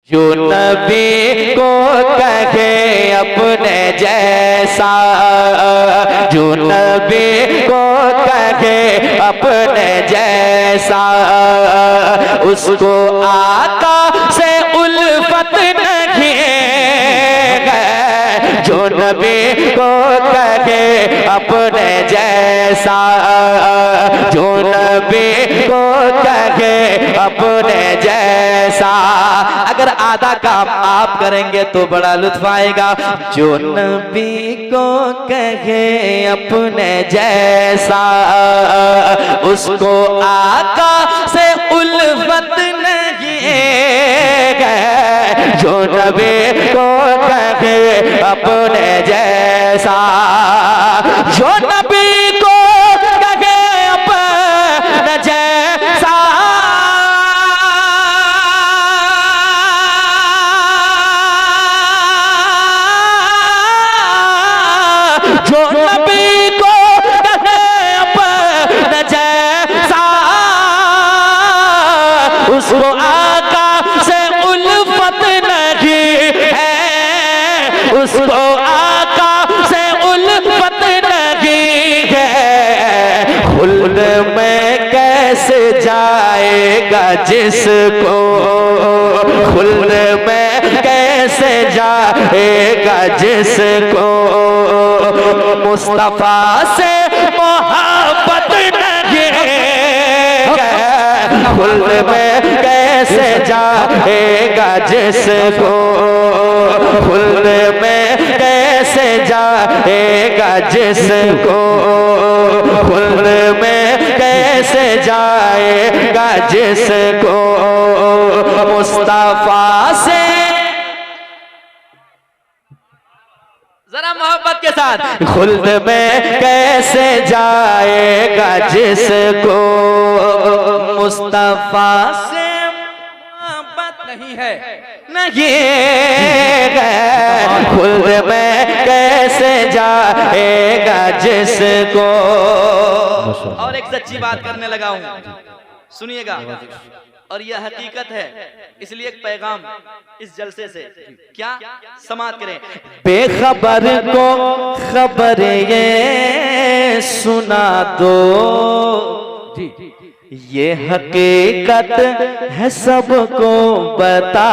जो नबी को कहे अपने जैसा, जो नबी को कहे अपने जैसा, उसको आका से उल्फत नहीं है। जो नबी को कहे अपने जैसा, जो नबी को कहे अपने जैसा। अगर आधा काम आप करेंगे तो बड़ा लुत्फ आएगा। जो नबी को कहे अपने जैसा, उसको आका से उल्फत नहीं है। जो नबी को कहे अपने जैसा, जो नबी को कहे अपने जैसा, जो नबी को कहे अपने जैसा, उसको आका से उल्फत नहीं है। उसको आका से उल्फत नहीं है। खुल्द में कैसे जाएगा जिसको, खुल्द में कैसे जाएगा जिसको मुस्तफा से मोहब्बत नहीं है। खुल्द में कैसे जाएगा जिसको, खुल्द में कैसे जाएगा जिसको, खुल्द में कैसे जाएगा जिसको मुस्तफा से। जरा मोहब्बत के साथ। खुल्द में कैसे जाएगा जिसको मुस्तफा से मोहब्बत नहीं है, नहीं है। खुल्द में कैसे जाएगा जिसको। और एक सच्ची बात करने लगा हूं, सुनिएगा। और यह हकीकत है, इसलिए एक पैगाम इस जलसे से क्या समाप्त करें। बेखबर को खबर ये सुना दो, ये हकीकत है सबको बता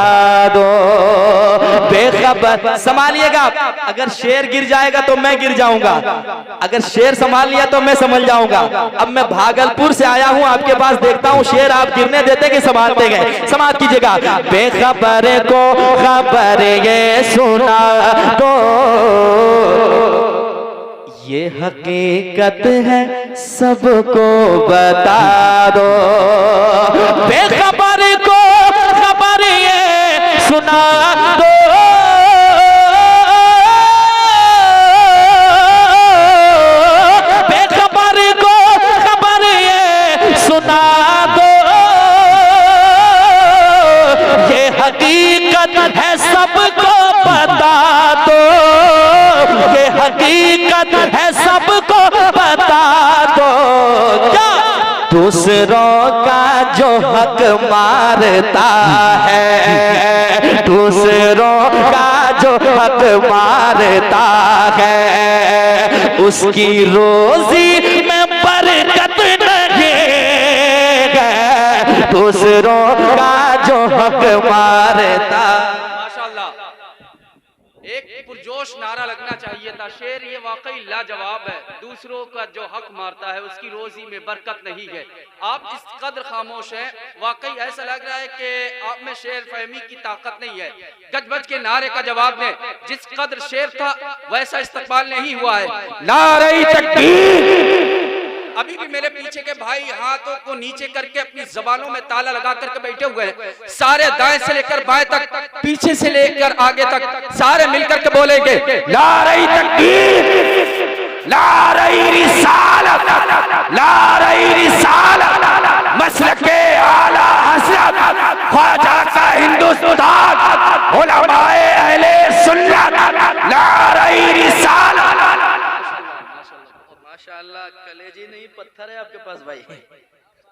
दो। बेखबर, संभालिएगा। अगर शेर गिर जाएगा तो मैं गिर जाऊंगा, अगर शेर संभाल लिया तो मैं संभल जाऊंगा। अब मैं भागलपुर से आया हूं आपके पास, देखता हूं शेर आप गिरने देते कि संभालते गए। समाप्त कीजिएगा। बेखबर को खबर ये सुना दो, ये हकीकत है सबको बता दो। बेखबर को खबर ये सुना दो, बेखबर को खबर ये सुना दो, ये हकीकत है सबको बता दो, ये हकीकत है सबको बता दो। क्या दूसरों का जो हक मारता है, दूसरों का जो हक मारता है, उसकी रोजी में बरकत नहीं है। दूसरों का जो हक मारता। एक पुरजोश नारा लगना चाहिए था। शेर ये वाकई लाजवाब है। दूसरों का जो हक मारता है उसकी रोजी में बरकत नहीं है। आप इस कदर खामोश हैं, वाकई ऐसा लग रहा है कि आप में शेर फहमी की ताकत नहीं है। गजबज के नारे का जवाब दें। जिस कदर शेर था वैसा इस्तकबाल नहीं हुआ है। नारे तकबीर। अभी भी मेरे पीछे के भाई हाथों को नीचे करके अपनी जबानों में ताला लगा करके बैठे हुए हैं। सारे दाएं से लेकर बाएं तक, पीछे से लेकर आगे तक सारे मिलकर के बोलेंगे नारे तकबीर, नारे रिसालत, नारे रिसालत, मसलके आला हज़रत ख्वाजा का हिंदुस्तान, उलमाए अहले सुन्नत, नारे रिसालत। माशाअल्लाह, कलेजी नहीं पत्थर है आपके पास भाई।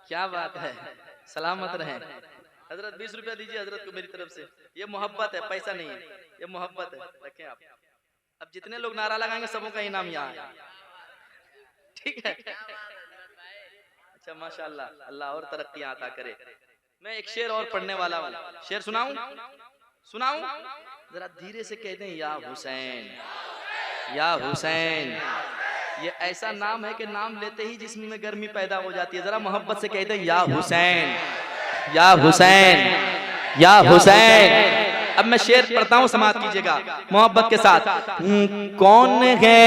क्या बात है, सलामत रहें। हजरत 20 रुपया दीजिए हजरत को मेरी तरफ से, ये मोहब्बत है, पैसा नहीं है, ये मोहब्बत है, रखें आप। अब जितने लोग नारा लगाएंगे सबों का इनाम यहाँ है, ठीक है। अच्छा माशाल्लाह, अल्लाह और तरक्की अता करे। मैं एक शेर और पढ़ने वाला हूँ, शेर सुनाऊं? सुनाऊं? जरा धीरे से कह दें, या हुसैन, या हुसैन। ये ऐसा नाम है कि नाम लेते ही जिस्म में गर्मी पैदा हो जाती है। जरा मोहब्बत से कहते हैं, या हुसैन, या हुसैन, या हुसैन। अब मैं शेर पढ़ता हूँ, समाप्त कीजिएगा मोहब्बत के साथ। कौन है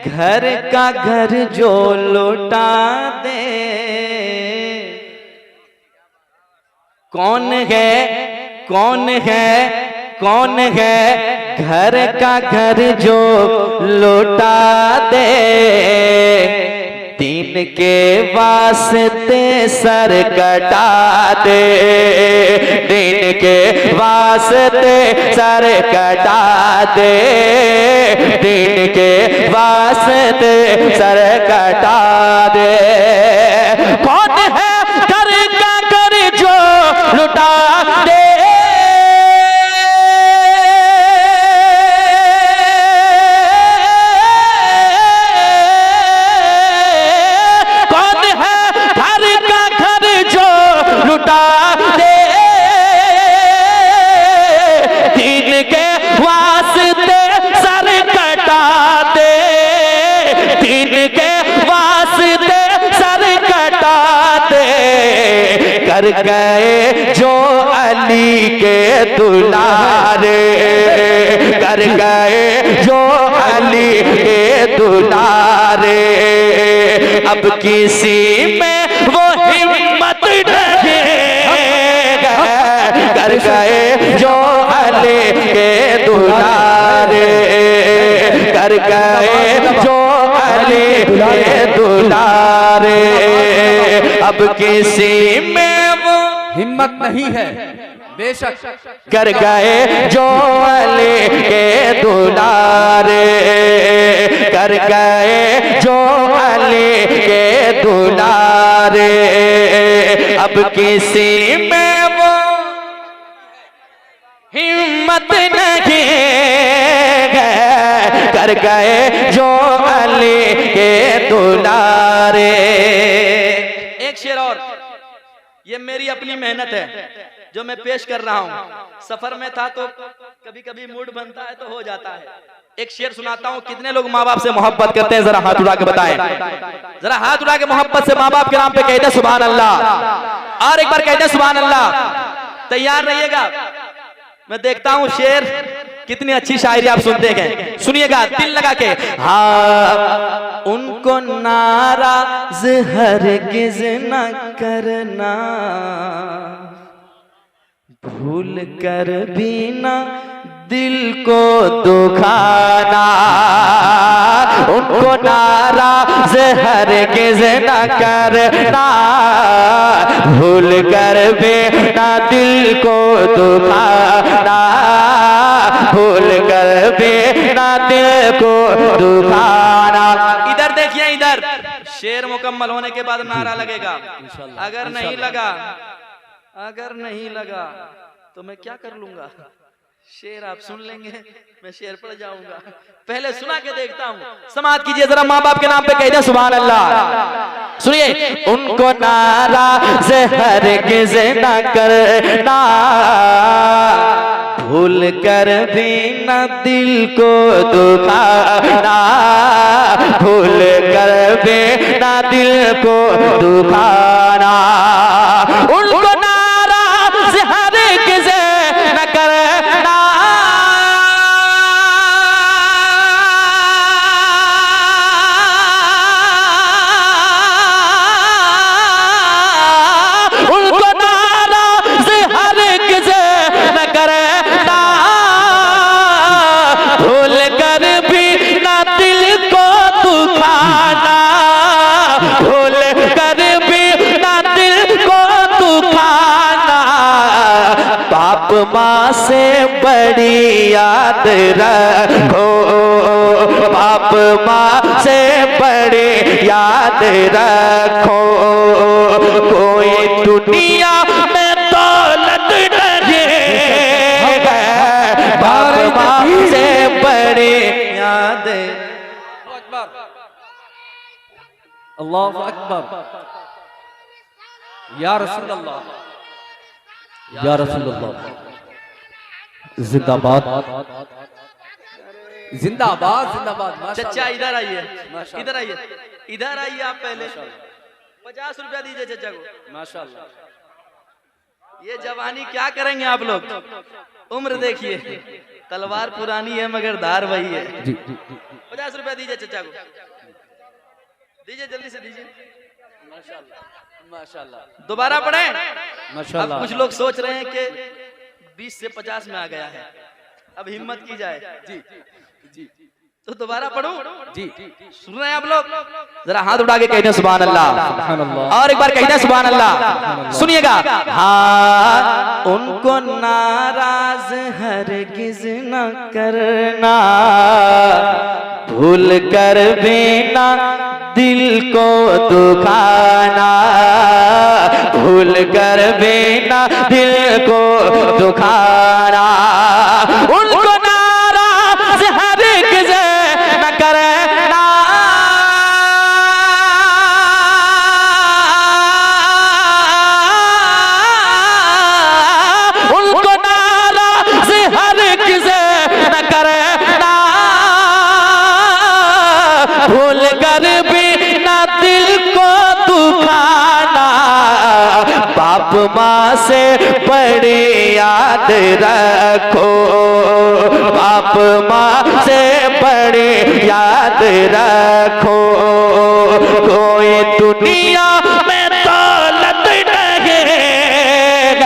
घर का घर जो लौटा दे, कौन है, कौन है, कौन है घर का घर जो लौटा दे, दीन के वास्ते सर कटा दे, दीन के वास्ते सर कटा दे, दीन के वास्ते सर कटा दे। कौन है घर का घर जो लुटा दे, कर गए जो अली के दुलारे, कर गए जो अली के दुलारे, अब किसी में वो हिम्मत नहीं, कर गए जो अली के दुलारे, कर गए जो अली के दुलारे, अब किसी में हिम्मत नहीं है बेशक, कर गए जो अली के दुलारे, कर गए जो अली के दुलारे, अब किसी में वो हिम्मत नहीं है, कर गए जो अली के दुलारे। एक शेर और, ये मेरी अपनी मेहनत है जो मैं पेश कर रहा हूँ। सफर में था तो कभी कभी मूड बनता है तो हो जाता है। एक शेर सुनाता हूँ। कितने लोग माँ बाप से मोहब्बत करते हैं, जरा हाथ उठा के बताएं, जरा हाथ उठा के मोहब्बत से माँ बाप के नाम पे कहते हैं सुभान अल्लाह, और एक बार कहते हैं सुभान अल्लाह। तैयार रहिएगा, मैं देखता हूँ शेर, कितनी अच्छी शायरी आप सुनते हैं, सुनिएगा दिल लगा के। हाँ, उनको नाराज हरगिज न करना, भूल कर भी ना दिल को दुखाना, उनको नाराज हरगिज न करना, भूल कर भी ना दिल को दुखाना, भूल कर भी ना दिल को दुखाना। इधर देखिए, इधर शेर मुकम्मल होने के बाद नारा लगेगा। अगर नहीं लगा, अगर नहीं लगा तो मैं क्या कर लूंगा, शेर आप सुन लेंगे, मैं शेर पढ़ जाऊंगा। पहले सुना के देखता हूँ, समाप्त कीजिए जरा। माँ बाप के नाम पे कह दे सुभान अल्लाह। सुनिए, उनको नाराज हरगिज न करना, भूल कर भी न दिल को दुखाना, भूल कर भी न दिल को दुखाना, उनको नाराज हरगिज न करना, उनको नाराज हरगिज न करना, भूल कर भी न दिल को दुखाना, भूल कर भी न दिल को दुखाना, बाप माँ से बड़ी याद रखो, बाप माँ से बड़ी याद रखो, कोई दुनिया में दौलत से बड़ी याद। अल्लाहु अकबर। या रसूल अल्लाह, या रसूल अल्लाह, जिंदाबाद जिंदाबाद जिंदाबाद। चचा इधर आइए, माशाअल्लाह। इधर आइए, इधर आइए आप पहले। 50 रुपया दीजिए चचा को। माशाअल्लाह। ये जवानी क्या करेंगे आप लोग, उम्र देखिए, तलवार पुरानी है मगर धार वही है। 50 रुपया दीजिए चचा को, दीजिए जल्दी से दीजिए। माशाअल्लाह माशाअल्लाह। दोबारा पढ़े। माशाअल्लाह। अब कुछ लोग सोच रहे हैं कि 20 से 50 में आ गया है, अब हिम्मत की जाए। जी जी तो दोबारा पढ़ूं? जी। सुन रहे हैं आप लोग? जरा हाथ उठा के कहते सुभान अल्लाह, सुभान अल्लाह। और एक बार कहते सुभान अल्लाह। सुनिएगा। हाँ, उनको नाराज हरगिज न करना, भूल कर भी ना दिल को दुखाना, भूल कर भी ना दिल को दुखाना। उनको नाराज हरगिज न करना, उनको नाराज हरगिज न करना, भूल कर भी ना दिल को दुखाना। बाप माँ से बड़ी याद रखो, बाप माँ से बड़ी याद रखो। कोई दुनिया में दौलत नहीं है,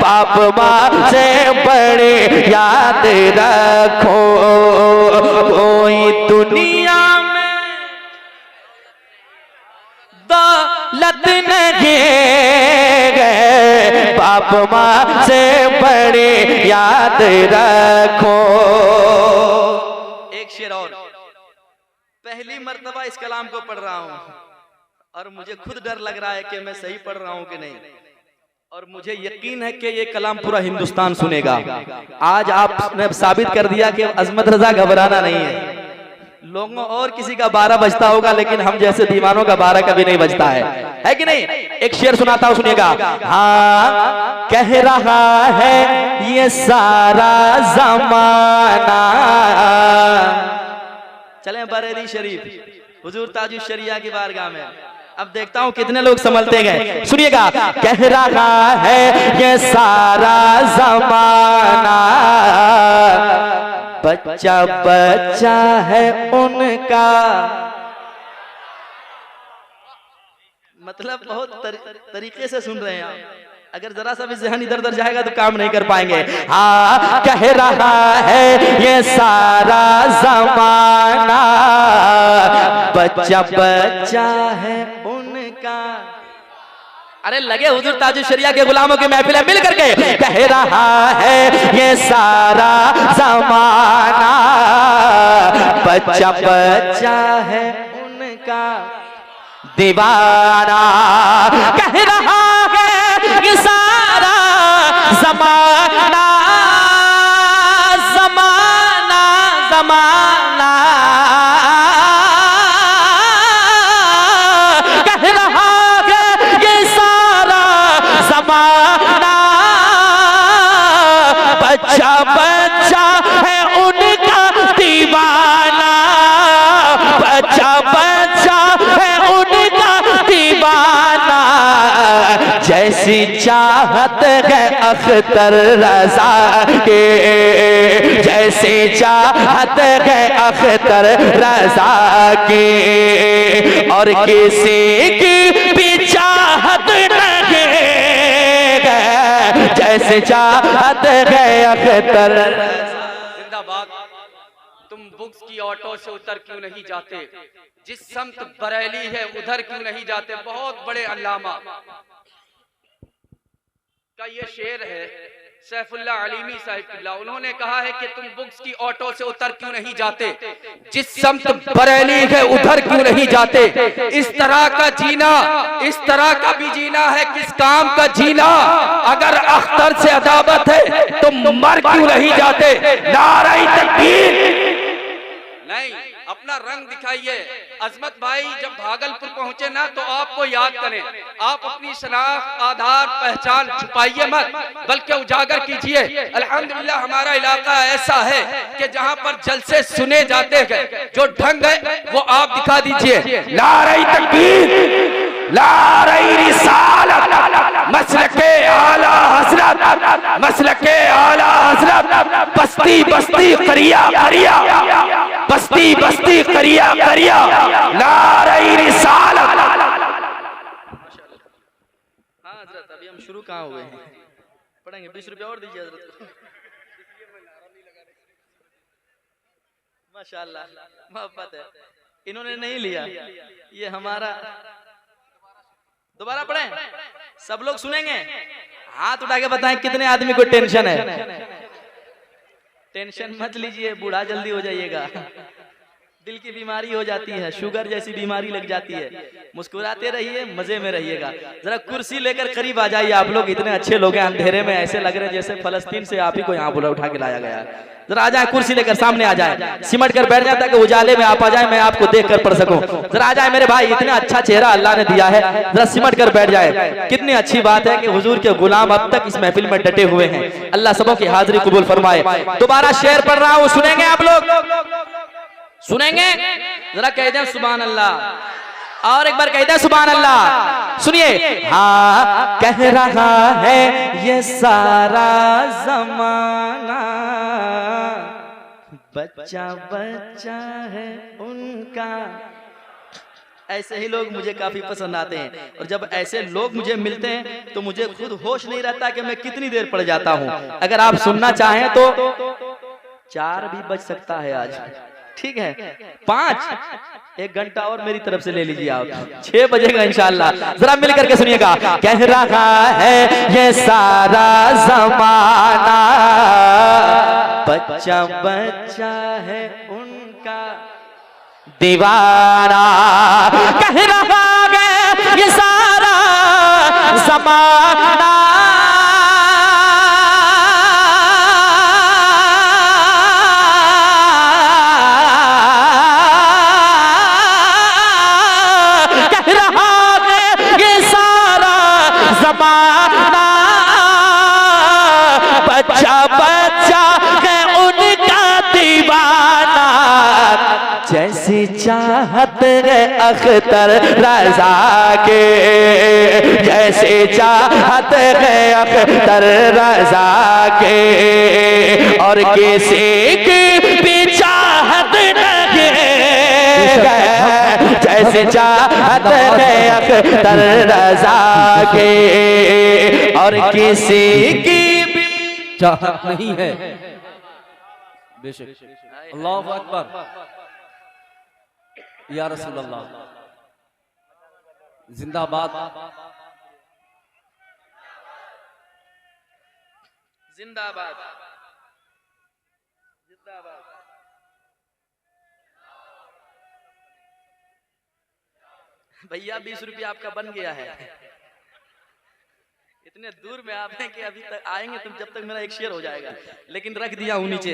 बाप माँ से बड़ी याद रखो। कोई दुनिया में दौलत नहीं है, बाप माँ से बड़ी याद रखो। एक शेर और, पहली मर्तबा इस कलाम को पढ़ रहा हूँ और मुझे खुद डर लग रहा है कि मैं सही पढ़ रहा हूँ कि नहीं, और मुझे यकीन है कि ये कलाम पूरा हिंदुस्तान सुनेगा। आज आपने साबित कर दिया कि अजमत रजा घबराना नहीं है। लोगों और किसी का 12 बजता होगा, लेकिन हम जैसे दीवानों का 12 कभी नहीं बजता है कि नहीं? एक शेर सुनाता हूं, सुनिएगा। हाँ, कह रहा है ये सारा जमाना। चलें बरेली शरीफ, हुजूर ताजुश शरिया की बारगाह में। अब देखता हूं कितने लोग संभलते गए। सुनिएगा। कह रहा है ये सारा जमाना, बच्चा बच्चा है उनका। मतलब बहुत तरीके से सुन रहे हैं आप। अगर जरा सा भी ज़हन इधर उधर जाएगा तो काम नहीं कर पाएंगे। हाँ, कह रहा है ये सारा जमाना, बच्चा बच्चा है उनका। अरे लगे हुजूर ताजुश शरिया के गुलामों की महफिल है, मिल करके कह रहा है ये सारा जमाना, बच्चा बच्चा है उनका दीवाना। कह रहा है ये सारा जमाना, जमाना जमाना। कह रहा है ये सारा जमाना, बच्चा बच्चा है उनका दीवाना, बच्चा बच्चा है उनका दीवाना। जैसी चाहत है अख्तर रजा के, जैसी चाहत है अख्तर रजा के, और किसी की भी चाहत नहीं है, जैसे चाहत है अख्तर। जिंदाबाद। तुम बुक्स की ऑटो से उतर क्यों नहीं जाते? जिस समत बरेली है उधर क्यों नहीं जाते? बहुत बड़े अल्लामा का ये शेर है, सैफुल्लाह अलीमी साहिब किबला, उन्होंने कहा है कि तुम बुक्स की ऑटो से उतर क्यों नहीं जाते, जिस समत बरेली है उधर क्यों नहीं जाते, इस तरह का जीना, इस तरह का भी जीना है, किस काम का जीना, अगर अख्तर से अदावत है तो मर क्यों नहीं जाते, नारे तकबीर। नहीं, अपना रंग दिखाइए। अजमत भाई जब भागलपुर पहुंचे ना तो आपको याद करें, आप अपनी शनाख्त, आधार, पहचान छुपाइए मत, बल्कि उजागर कीजिए। अल्हम्दुलिल्लाह हमारा इलाका ऐसा है कि जहां पर जलसे सुने जाते हैं, जो ढंग है वो आप दिखा दीजिए। नारे तकबीर, नारे रिसालत, मसलके आला हज़रत, मसलके आला हज़रत, बस्ती बस्ती करिया करिया, बस्ती बस्ती करिया करिया, नारे रिसालत। हाँ हज़रत, अभी हम शुरू कहाँ हुए हैं, पढ़ेंगे। 20 रुपया और दीजिए हज़रत को। माशाअल्लाह, मोहब्बत है। इन्होंने नहीं लिया, ये हमारा। दोबारा पढ़ें, सब लोग सुनेंगे। हाथ उठा के बताएं कितने आदमी को टेंशन है। टेंशन मत लीजिए, बूढ़ा जल्दी हो जाइएगा, दिल की बीमारी हो जाती है, शुगर जैसी बीमारी लग जाती है। मुस्कुराते रहिए, मजे में रहिएगा। जरा कुर्सी लेकर करीब आ जाइए। आप लोग इतने अच्छे लोग हैं, अंधेरे में ऐसे लग रहे हैं जैसे फलस्तीन से आप ही को यहाँ बुला उठा के लाया गया है। जरा आ जाए, कुर्सी लेकर सामने आ जाए, सिमट कर बैठ जाए ताकि उजाले में आप आ जाए, मैं आपको देख कर पढ़ सकूं। जरा आ जाए मेरे भाई, इतना अच्छा चेहरा अल्लाह ने दिया है, जरा सिमट कर बैठ जाए। कितनी अच्छी बात है कि हुजूर के गुलाम अब तक इस महफिल में डटे हुए हैं। अल्लाह सबों की हाजिरी कबूल फरमाए। दोबारा शेर पढ़ रहा हूँ, सुनेंगे आप लोग? सुनेंगे? जरा कह दें सुभान अल्लाह, और एक बार कह दें सुभान अल्लाह। सुनिए। हाँ कह रहा है ये सारा जमाना, बच्चा बच्चा है उनका। ऐसे ही लोग मुझे काफी पसंद आते हैं, और जब ऐसे लोग मुझे मिलते हैं तो मुझे खुद होश नहीं रहता कि मैं कितनी देर पड़ जाता हूं। अगर आप सुनना चाहें तो 4 भी बज सकता है आज, ठीक है? 5, 1 घंटा और मेरी तरफ से ले लीजिए आप, 6 बजेगा इंशाल्लाह। जरा मिल करके सुनिएगा। कह रहा है ये सारा जमाना, बच्चा बच्चा है उनका दीवाना। कह रहा है ये सारा जमाना, बच्चा बच्चा है उनका दीवाना। जैसी चाहत है अख्तर रज़ा के, जैसे चाहत है अख्तर रज़ा के, और किसी की भी चाहत नहीं है, जैसे चाहत है अख्तर रज़ा के, और किसी की चाहत नहीं है। बेशक। अल्लाहु अकबर, या रसूल अल्लाह, जिंदाबाद, जिंदाबाद, जिंदाबाद। भैया 20 रुपया आपका बन गया है। इतने दूर में आप हैं कि अभी तक आएंगे तुम, जब तक मेरा एक शेर हो जाएगा, लेकिन रख दिया हूं नीचे,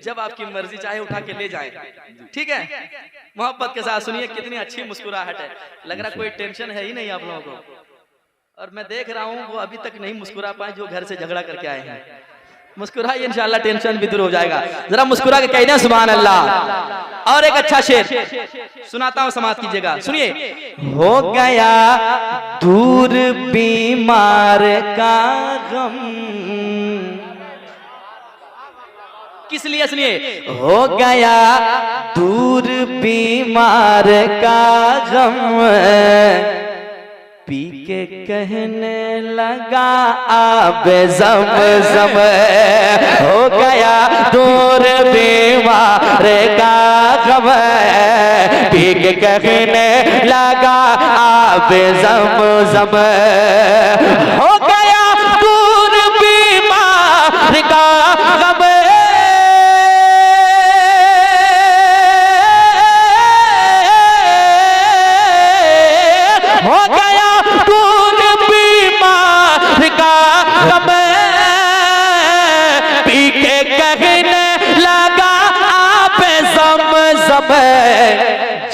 जब आपकी मर्जी चाहे उठा के ले जाए, ठीक है? मोहब्बत के साथ सुनिए, कितनी अच्छी मुस्कुराहट है। लग रहा कोई टेंशन है ही नहीं आप लोगों को, और मैं देख रहा हूँ वो अभी तक नहीं मुस्कुरा पाए जो घर से झगड़ा करके आए हैं। मुस्कुराइए, इंशाल्लाह टेंशन भी दूर हो जाएगा। जरा मुस्कुरा के कह दें सुभान अल्लाह। और एक अच्छा शेर सुनाता हूं, समाप्त कीजिएगा, सुनिए। हो गया दूर बीमार का गम, किस लिए? सुनिए। हो गया दूर बीमार का गम, पी के कहने लगा आब ज़म-ज़म। हो गया दूर बीमार का गम, पी के कहने लगा आब ज़म-ज़म। हो गया दूर बीमार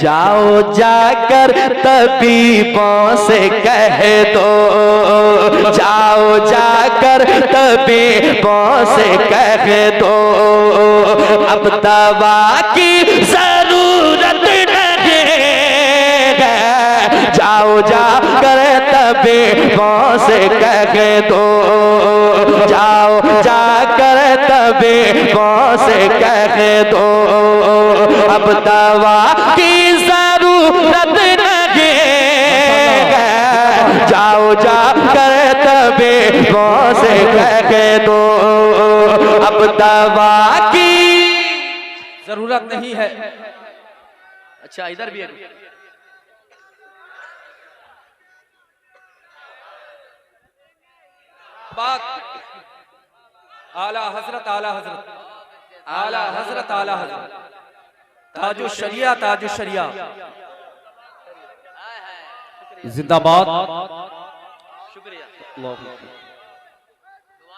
जाओ जाकर तबीबों से कह दो, जाओ जाकर तबीबों से कह दो, अब दवा की जरूरत नहीं है। जाओ जाकर तबीबों से कह दो, जाओ जाकर तबीबों से कह दो, अब दवा की जरूरत नहीं है। जाओ जाकर तबीबों से कह दो, अब दवा की जरूरत नहीं है। अच्छा इधर भी है। बात आला हजरत आला हजरत आला हजरत आला हजरत ताजो शरिया ताजो शरिया जिंदाबाद शुक्रिया।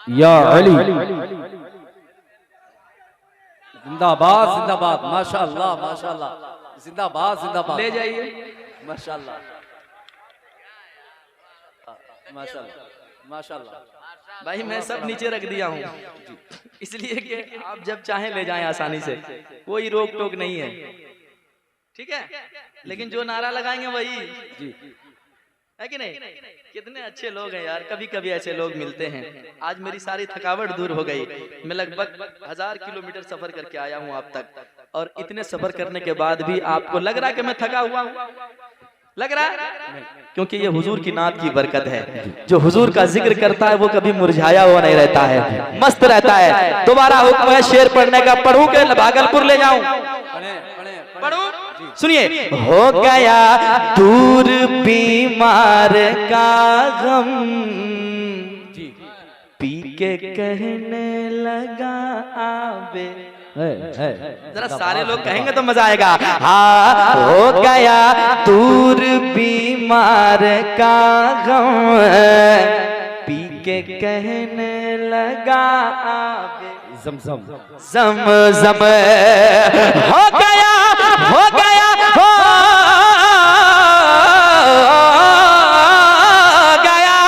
या अली जिंदाबाद जिंदाबाद माशाअल्लाह माशाअल्लाह जिंदाबाद जिंदाबाद ले जाइए माशाअल्लाह माशाअल्लाह माशाअल्लाह। भाई मैं सब नीचे रख दिया हूँ इसलिए कि आप जब चाहें ले जाएं आसानी से, कोई रोक टोक नहीं है, ठीक है। लेकिन जो नारा लगाएंगे वही जी है कि नहीं। कितने अच्छे लोग हैं यार, कभी कभी ऐसे लोग मिलते हैं। आज मेरी सारी थकावट दूर हो गई। मैं लगभग 1000 किलोमीटर सफर करके आया हूँ आप तक, और इतने सफर करने के बाद भी आपको लग रहा है कि मैं थका हुआ हूँ? लग रहा है? क्योंकि ये हुजूर की नात की बरकत है। जो हुजूर का जिक्र करता है वो कभी मुरझाया हुआ नहीं रहता है, मस्त रहता है। दोबारा हुक्म है शेर पढ़ने का, पढ़ूं के भागलपुर ले जाऊं? पढ़ूं? सुनिए। हो गया दूर बीमार का गम, पी के कहने लगा आबे। जरा सारे लोग कहेंगे तो मजा आएगा। हाँ हो गया दूर बीमार का गम, पी के कहने लगा आबे जमजम जमजम। हो गया हो गया हो गया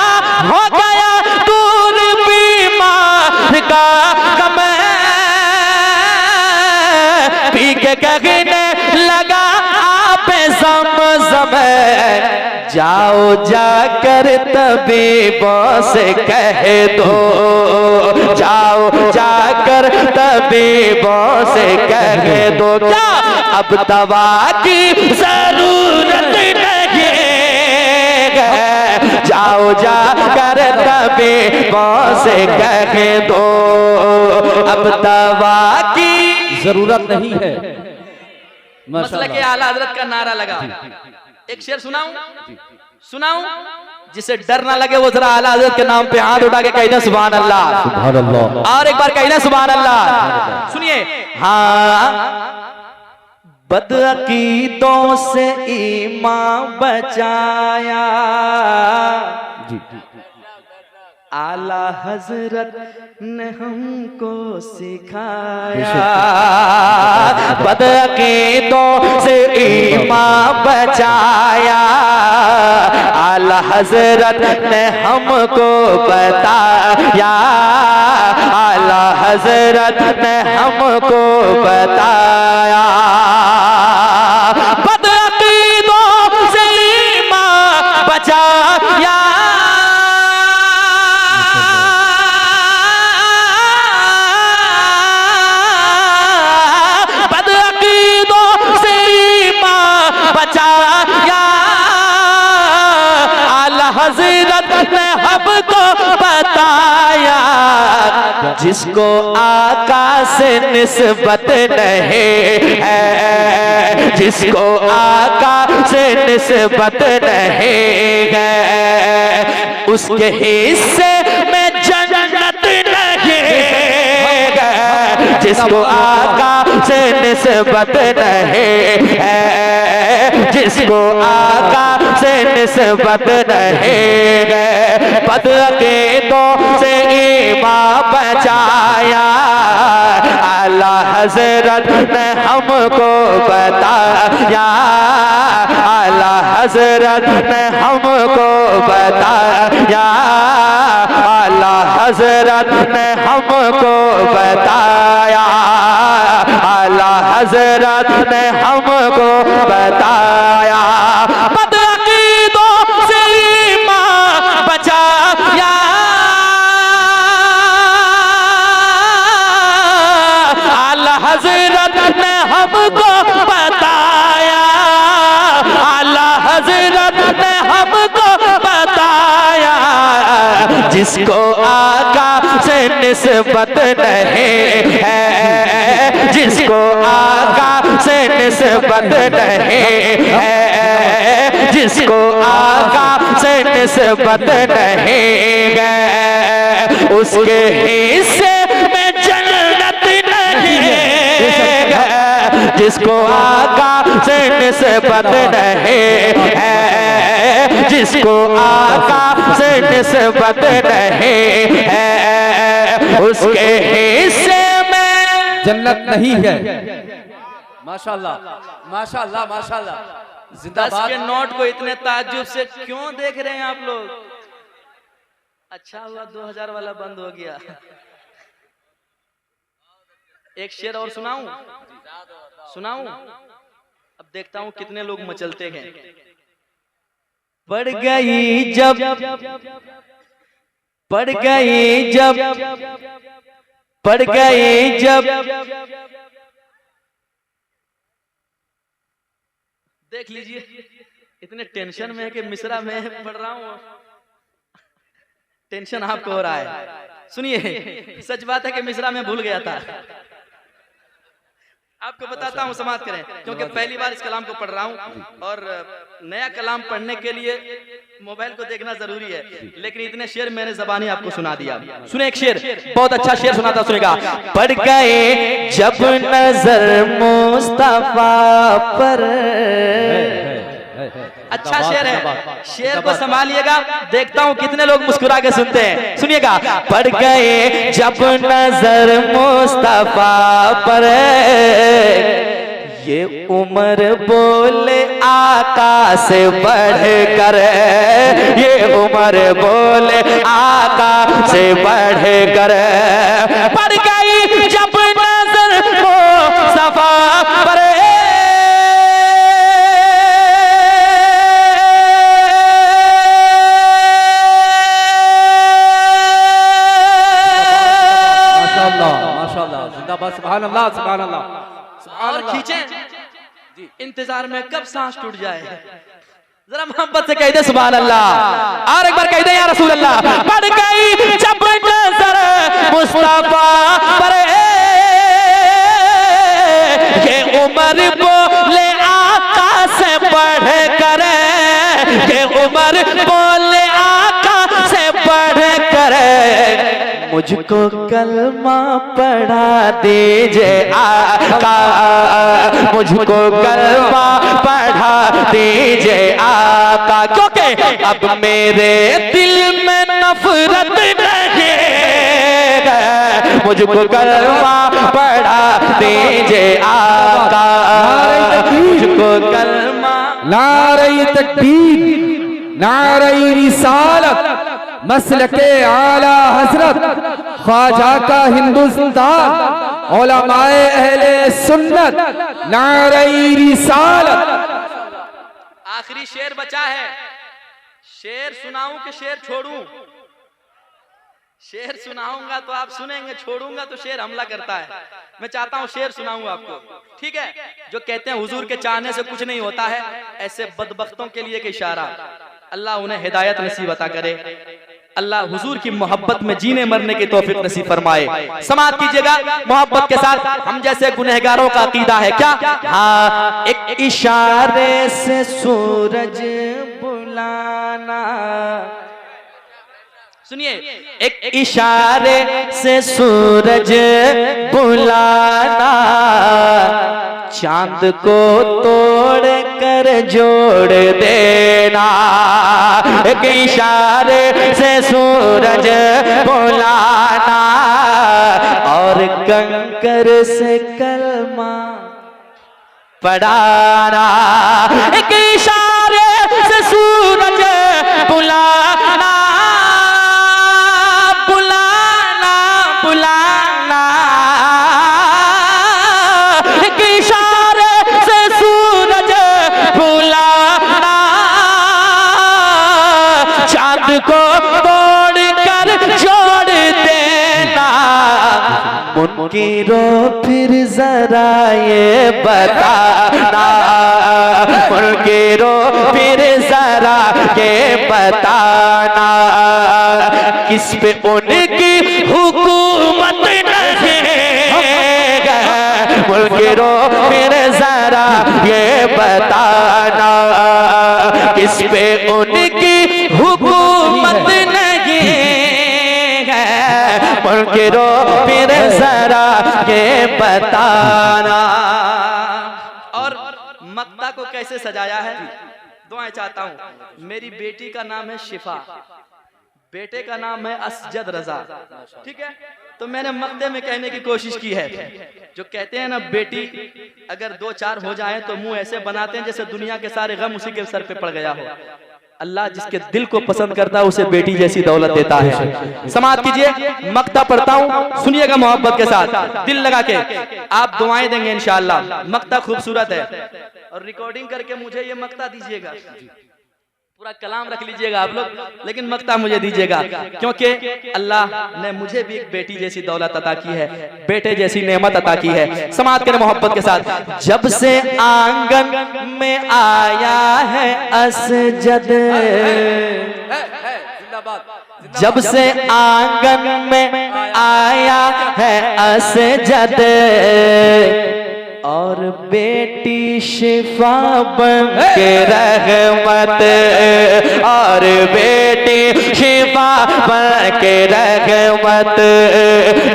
हो गया दूर बीमार का गम, पी के कहने लगा आप ज़म-ज़म। जाओ जाकर तबीबों से कह दो, जाओ जाकर तबीबों से कह दो, क्या अब दवा की जरूरत नहीं है। जाओ जाकर तबीबों से कह दो, अब दवा की जरूरत नहीं है। मसलक के आला हजरत का नारा लगा। एक शेर सुनाऊं? सुनाऊं? जिसे डर ना लगे वो जरा आला हजरत के नाम पे हाथ उठा के कहना सुभान अल्लाह। सुभान अल्लाह। और एक बार कहना सुभान अल्लाह। सुनिए। हाँ बदअकीदों से ईमान बचाया जी आला हजरत ने हमको सिखाया। बदअकीदों से ईमान बचाया आला हजरत ने हमको बताया, आला हजरत ने हमको बताया। बदअकीदों से ईमान बचाया हजरत ने हमको बताया, जिसको आका से निस्बत नहीं है, जिसको आका से निस्बत नहीं है, उसके हिस्से में जन्नत नहीं है। जिसको आका से निस्बत नहीं है, जिसको आका से निस्बत नहीं है। बदअकीदों से ईमान बचाया आला हजरत ने हमको बताया, आला हजरत ने हमको बताया, आला हजरत ने हमको बताया, आला हजरत ने हमको बताया। बदअकीदों से ईमान बचाया, आला हजरत ने हमको बताया, आला हजरत ने हमको बताया। जिसको आका से निस्बत नहीं है, जिसको आका से निस्बत नहीं है, जिसको आका से निस्बत नहीं है, उसके हिस्से में जन्नत नहीं है। जिसको आका से निस्बत नहीं है, जिसको आका से निस्बत नहीं है, उसके हिस्से में जन्नत नहीं है। माशाल्लाह माशाल्लाह माशाल्लाह। 10 जिंदाबाद। के नोट को इतने ताज्जुब से क्यों देख रहे हैं आप लोग? अच्छा हुआ 2000 वाला बंद हो गया। एक शेर और सुनाऊं? सुनाऊं? अब देखता हूं कितने लोग मचलते हैं। पड़ गई जब, पड़ गई जब, पड़ गई जब, देख लीजिए इतने टेंशन में है कि मिश्रा में पढ़ रहा हूं, टेंशन आपको हो रहा है। सुनिए, सच बात है कि मिश्रा में भूल गया था। आपको बताता हूं, समाप्त करें, क्योंकि पहली बार इस कलाम को पढ़ रहा हूं और नया कलाम पढ़ने के लिए मोबाइल को देखना जरूरी है, लेकिन इतने शेर मैंने ज़बानी आपको सुना दिया। सुने एक शेर, बहुत अच्छा शेर सुनाता, सुनेगा। पड़ गए जब नजर मुस्तफा पर, अच्छा शेर है, शेर को संभालिएगा, देखता हूं कितने लोग मुस्कुरा के सुनते हैं। सुनिएगा। पड़ गए जब नजर मुस्तफा पर, ये उम्र बोले आका से बढ़कर, ये उम्र बोले आका से बढ़कर, पड़ गई जब नजर मुस्तफा पर, जिंदाबाद। सुभान अल्लाह सुभान अल्लाह। और खींचे इंतजार में कब सांस टूट जाए, जरा मोहब्बत से कह दे सुभान अल्लाह, और एक बार कह दे या रसूल अल्लाह। पड़ गई जब नजर मुस्तफा पर, ये उम्र बोले आका से बढ़ कर, ये उम्र बोले आका से बढ़ कर, मुझको कलमा पढ़ा दीजिए आका, मुझको कलमा पढ़ा दीजिए आका, क्योंकि अब मेरे दिल में नफरत नहीं है, मुझको कलमा पढ़ा दीजिए आका, मुझको कलमा। नारे तकबीर, नारे रिसालत, मसलके आला हजरत ख्वाजा का हिंदुस्तान, उलमाए अहले सुन्नत, नारे रिसालत। आखिरी शेर बचा है, शेर सुनाऊं कि शेर छोड़ूं? शेर सुनाऊंगा तो आप सुनेंगे, छोड़ूंगा तो शेर हमला करता है। मैं चाहता हूं शेर सुनाऊं आपको, ठीक है? जो कहते हैं हुजूर के चाहने से कुछ नहीं होता है, ऐसे बदबख्तों के लिए एक इशारा। अल्लाह उन्हें हिदायत नसीब अता करे, अल्लाह हुजूर की मोहब्बत में जीने मरने की तौफीक नसीब फरमाए। समाप्त कीजिएगा मोहब्बत के साथ। हम जैसे गुनहगारों का अकीदा है क्या? हाँ, एक इशारे से सूरज बुलाना, सुनिए, एक इशारे से सूरज बुलाना, चांद को तोड़ कर जोड़ देना, एक इशारे से सूरज बुलाना, और कंकर से कलमा पढ़ाना, एक इशारे से सूरज बुलाना, बुलाना, बुलाना, एक इशारे से सूरज बुलाना, चांद को तोड़कर जोड़ देना, मुनकिरो फिर जरा ये बताना, मुनकिरो फिर जरा ये बताना, किस पे उनकी हुकूमत नहीं है, मुनकिरो फिर जरा ये बताना, किस पे उनकी हुकूमत नहीं है, मुनकिरो फिर जरा ये बताना। और मक्ता को कैसे सजाया है, दुआएं चाहता हूं। मेरी बेटी का नाम है शिफा, बेटे का नाम है असजद रजा, ठीक है। तो मैंने मक्ते में कहने की कोशिश की है, जो कहते हैं ना बेटी अगर 2-4 हो जाए तो मुंह ऐसे बनाते हैं जैसे दुनिया के सारे गम उसी के सर पे पड़ गया हो। अल्लाह जिसके दिल को पसंद करता है उसे बेटी जैसी दौलत देता है। समाप्त कीजिए, मक्ता पढ़ता हूँ, सुनिएगा मोहब्बत के साथ, दिल लगा के। आप दुआएं देंगे इंशाअल्लाह। मक्ता खूबसूरत है और रिकॉर्डिंग करके मुझे ये मक्ता दीजिएगा, पूरा कलाम रख लीजिएगा आप लोग, लेकिन मक्ता मुझे दीजिएगा, क्योंकि अल्लाह ने मुझे भी एक बेटी जैसी दौलत अता की है, बेटे जैसी नेमत अता की है। समाप्त करें मोहब्बत के साथ। जब से आंगन में आया है असजद, जब से आंगन में आया है असजद, और बेटी शिफा बन के रहमत, और बेटी शिफा बन के रहमत,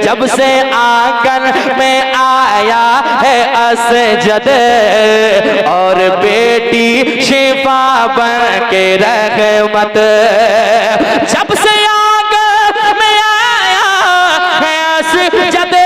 जब से आंगन में आया है असजद, और बेटी शिफा बन के रहमत, जब से आंगन में आया है असजद,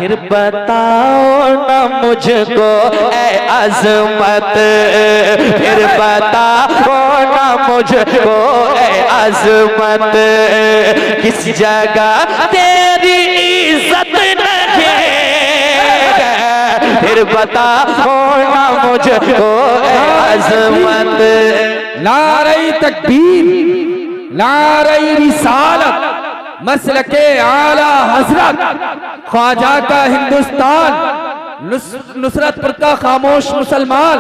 फिर बताओ न मुझको ऐ अज़मत, फिर बताओ न मुझको ऐ अज़मत, किस जगह तेरी इज्जत नहीं है, फिर बताओ न मुझको ऐ अज़मत। नारे तकबीर, नारे रिसालत, मसलके आला हजरत, ख्वाजा का हिंदुस्तान, नुसरतपुर का खामोश मुसलमान,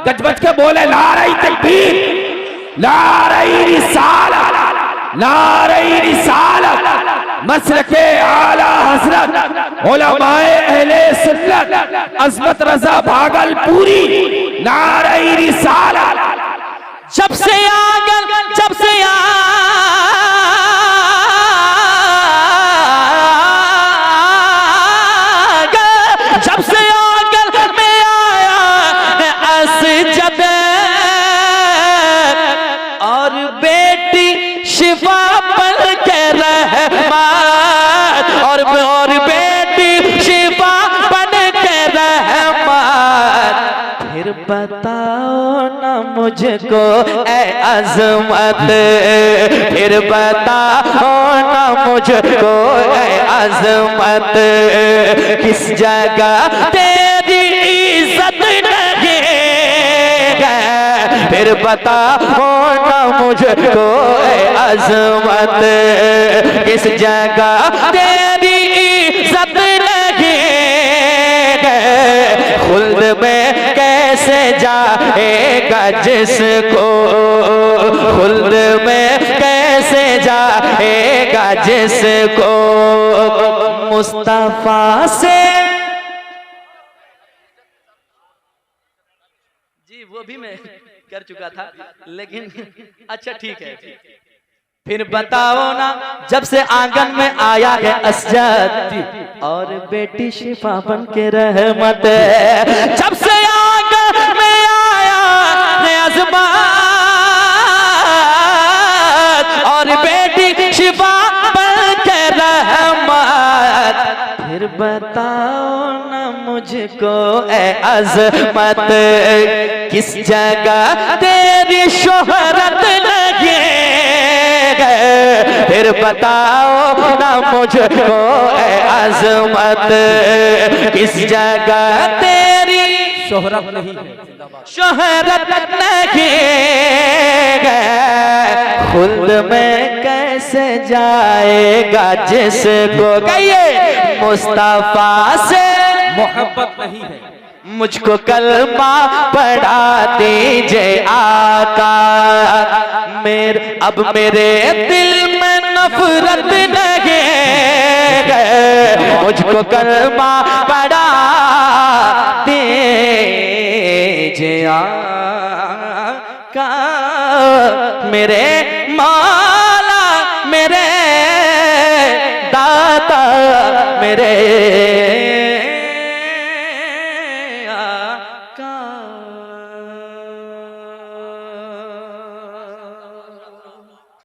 गजबज के बोले नारे तकबीर, नारे रिसालत, नारे रिसालत, मसलके आला हजरत, उलमाए अहले सुन्नत, अज़मत रजा भागलपुरी, नारे रिसालत। जब से आंगन, जब से जब से आंगन में आया है असजद, और बेटी शिफा बन के रहमत, और बेटी शिफा बन के रहमत, फिर बताओ न मुझको ऐ अज़मत, फिर बताओ न मुझको ऐ अज़मत, किस जगह तेरी इज्जत नहीं है, फिर बताओ न मुझको ऐ अज़मत, किस जगह तेरी इज्जत नहीं है, खुल्द में कैसे जाएगा जिसको, खुल्द में कैसे जाएगा जिसको मुस्तफा से। जी वो भी मैं कर चुका था, लेकिन अच्छा ठीक है। फिर बताओ ना, जब से आंगन में आया है असजद और बेटी शिफा बन के रहमत, जब से आंगन में आया है अज़मत और बेटी शिफा बन के रहमत, फिर बताओ ना मुझको ए अज़मत, किस जगह तेरी शोहरत लगी, फिर बताओ ना मुझको ए अज़मत, किस जगह तेरी शोहरत नहीं है, शोहरत नहीं, खुद में कैसे जाएगा जिसको कहिए मुस्तफा से मोहब्बत नहीं है, मुझको कलमा पढ़ा दीजिए आका, अब मेरे दिल में नफरत नहीं, मुझको कलमा पढ़ा दीजिए आका, मेरे माँ